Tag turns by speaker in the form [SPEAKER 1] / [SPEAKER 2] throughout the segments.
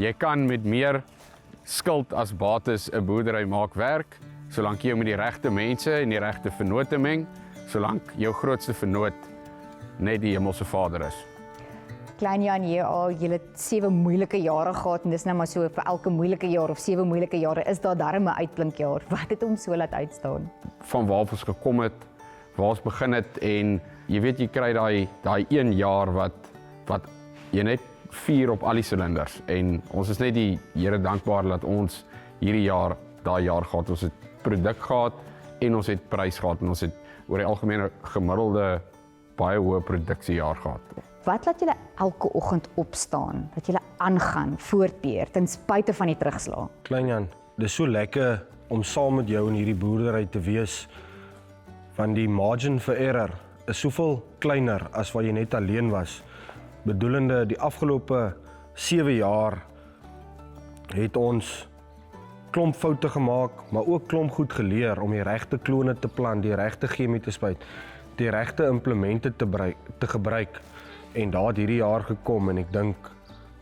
[SPEAKER 1] Jy kan met meer skuld as bates 'n boerdery maak werk, solank jy met die regte mense en die regte vennote meng, solank jou grootste vennoot net die Hemelse Vader is.
[SPEAKER 2] Klein Jan, jy het 7 moeilike jare gehad en dis nou maar so vir elke moeilike jaar of 7 moeilike jare is daar darm 'n uitblinkjaar. Wat het hom so laat uitstaan?
[SPEAKER 1] Van waar ons gekom het, waar ons begin het en jy weet jy kry daai 1 jaar wat jy net 4 op al die silinders en ons is net die Here dankbaar dat ons hierdie jaar daai jaar gehad. Ons het produk gehad en ons het prys gehad en ons het oor die algemene gemiddelde baie hoë produksiejaar gehad.
[SPEAKER 2] Wat laat julle elke oggend opstaan, dat julle aangaan, voortbeer, ten spyte van die terugslag?
[SPEAKER 3] Klein Jan, dis so lekker om saam met jou in hierdie boerdery te wees, want die margin for error is soveel kleiner as wat jy net alleen was. Bedoelende, die afgelope 7 jaar het ons klomp foute gemaak, maar ook klomp goed geleer om die regte klone te plant, die regte chemie te spuit, die regte implemente te gebruik. En daar het hierdie jaar gekom en ek dink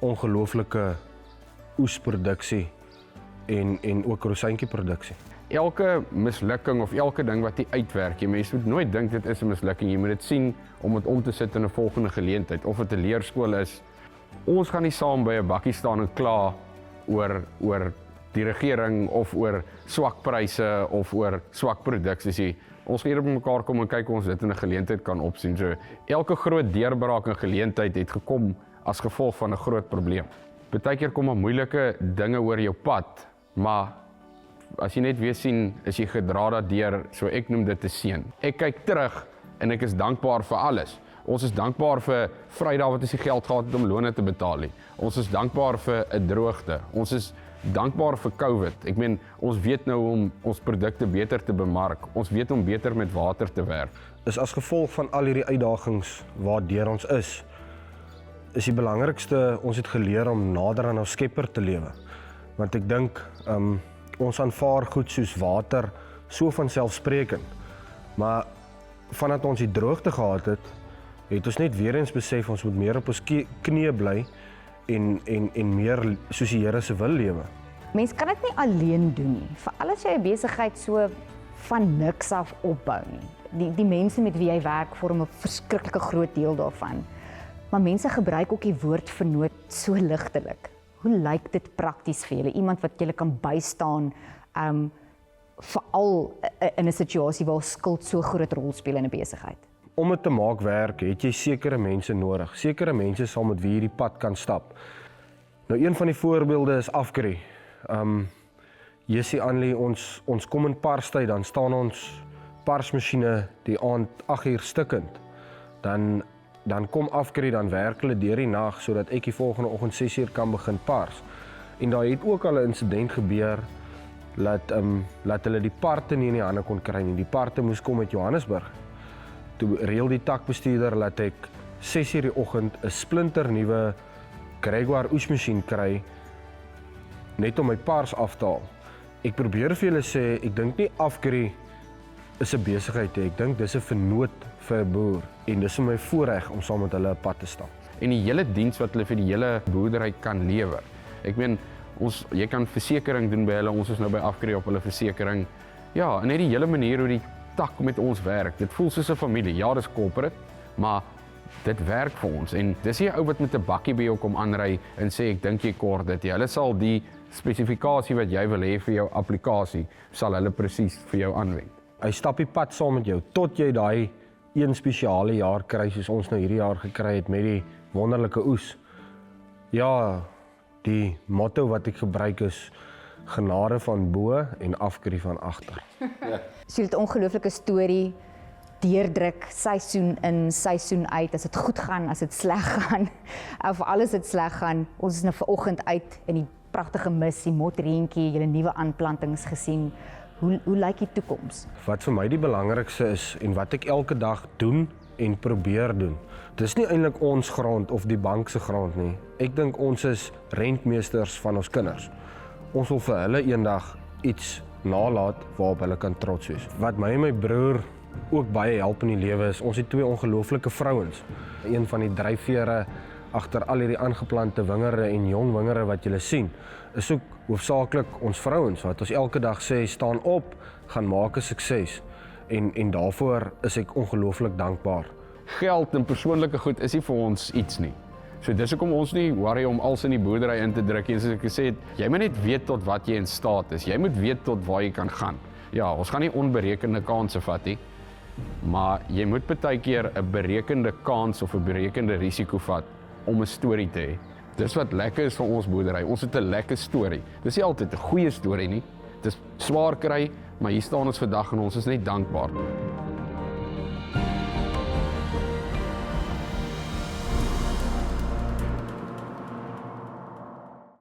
[SPEAKER 3] ongelooflike oesproduksie en ook rosientjieproduksie.
[SPEAKER 1] Elke mislukking of elke ding wat jy uitwerk, jy mens moet nooit dink dit is 'n mislukking, jy moet dit sien om dit om te sit in 'n volgende geleentheid, of dit 'n leerskool is. Ons gaan nie saam by 'n bakkie staan en kla oor die regering of oor swak pryse of oor swak produksies nie. Ons gaan hier op mekaar kom en kyk of ons dit in 'n geleentheid kan opsien. So elke groot deurbraak en geleentheid het gekom as gevolg van 'n groot probleem. Partykeer kom 'n moeilike dinge oor jou pad, maar as jy net weer sien, is jy gedra daardeur, so ek noem dit 'n seën. Ek kyk terug en ek is dankbaar vir alles. Ons is dankbaar vir Vrydag wat ons die geld gehad het om lone te betaal nie. Ons is dankbaar vir 'n droogte. Ons is dankbaar vir COVID. Ek meen, ons weet nou om ons produkte beter te bemark. Ons weet om beter met water te werk.
[SPEAKER 3] Is as gevolg van al hierdie uitdagings waardeur ons is die belangrikste, ons het geleer om nader aan ons Skepper te lewe. Want ek dink, ons aanvaar goed soos water so vanselfsprekend. Maar vandat ons die droogte gehad het ons net weer eens besef ons moet meer op ons knieë bly en meer soos die Here se wil lewe.
[SPEAKER 2] Mens kan dit nie alleen doen nie, veral as jy 'n besigheid so van niks af opbou nie. Die mense met wie jy werk vorm 'n verskriklike groot deel daarvan. Maar mense gebruik ook die woord vennoot so ligtelik. Hoe lyk dit prakties vir julle? Iemand wat julle kan bystaan, veral in 'n situasie waar skuld so groot rol speel in 'n besigheid.
[SPEAKER 3] Om dit te maak werk, het jy sekere mense nodig. Sekere mense sal met wie jy die pad kan stap. Nou een van die voorbeelde is Afkri. Jessie Anlie, ons kom in Parstyd, dan staan ons parsmasjiene die aand 8 uur stikkend. Dan kom Afkri, dan werk hulle deur die nag sodat ek die volgende oggend 6 uur kan begin pars. En daar het ook al 'n insident gebeur dat hulle die parte nie in die hande kon kry nie. Die parte moes kom uit Johannesburg. Toe reël die takbestuurder dat ek 6 uur die oggend 'n splinternuwe Gregoire oesmasjien kry net om my pars af te haal. Ek probeer vir julle sê, ek dink nie Afkri is 'n besigheid nie. Ek dink dis 'n vennoot vir 'n boer en dis my voorreg om saam met hulle 'n pad te stap.
[SPEAKER 1] En die hele diens wat hulle vir die hele boerdery kan lewer. Ek meen, jy kan versekering doen by hulle, ons is nou by Afkri op hulle versekering. Ja, en net die hele manier hoe die tak met ons werk. Dit voel soos 'n familie. Ja, dis corporate, maar dit werk vir ons. En dis nie 'n ou wat met 'n bakkie by jou kom aanry en sê ek dink jy kort dit. Hulle sal die spesifikasie wat jy wil hê vir jou applikasie, sal hulle presies vir jou aanwend.
[SPEAKER 3] Hy stap die pad saam met jou tot jy daai een spesiale jaar kry soos ons nou hierdie jaar gekry het met die wonderlike oes. Ja, die motto wat ek gebruik is genade van bo en Afkri van agter.
[SPEAKER 2] So 'n ongelooflike storie, deurdruk, seisoen in, seisoen uit, as dit goed gaan, as dit sleg gaan, of alles dit sleg gaan. Ons is nou vanoggend uit in die pragtige mis, die motreentjie, julle nuwe aanplantings gesien. Hoe lyk die toekoms?
[SPEAKER 3] Wat vir my die belangrikste is en wat ek elke dag doen en probeer doen. Dis nie eintlik ons grond of die bank se grond nie. Ek dink ons is rentmeesters van ons kinders. Ons wil vir hulle eendag iets nalaat waarop hulle kan trots wees. Wat my en my broer ook baie help in die lewe is, ons het 2 ongelooflike vrouens. Een van die dryfvere agter al hierdie aangeplante wingerde en jong wingerde wat julle sien, is ook hoofsaaklik ons vrouens wat ons elke dag sê, staan op, gaan maak 'n sukses. En daarvoor is ek ongelooflik dankbaar.
[SPEAKER 1] Geld en persoonlike goed is nie vir ons iets nie. So dis hoekom ons nie worry om alles in die boerdery in te druk nie. Soos ek gesê het, jy moet net weet tot wat jy in staat is. Jy moet weet tot waar jy kan gaan. Ja, ons gaan nie onberekende kansse vat nie, maar jy moet baie keer 'n berekende kans of 'n berekende risiko vat om 'n storie te hê. Dis wat lekker is vir ons boerdery. Ons het 'n lekker storie. Dis nie altyd 'n goeie storie nie. Dis swaar kry, maar hier staan ons vandag en ons is net dankbaar.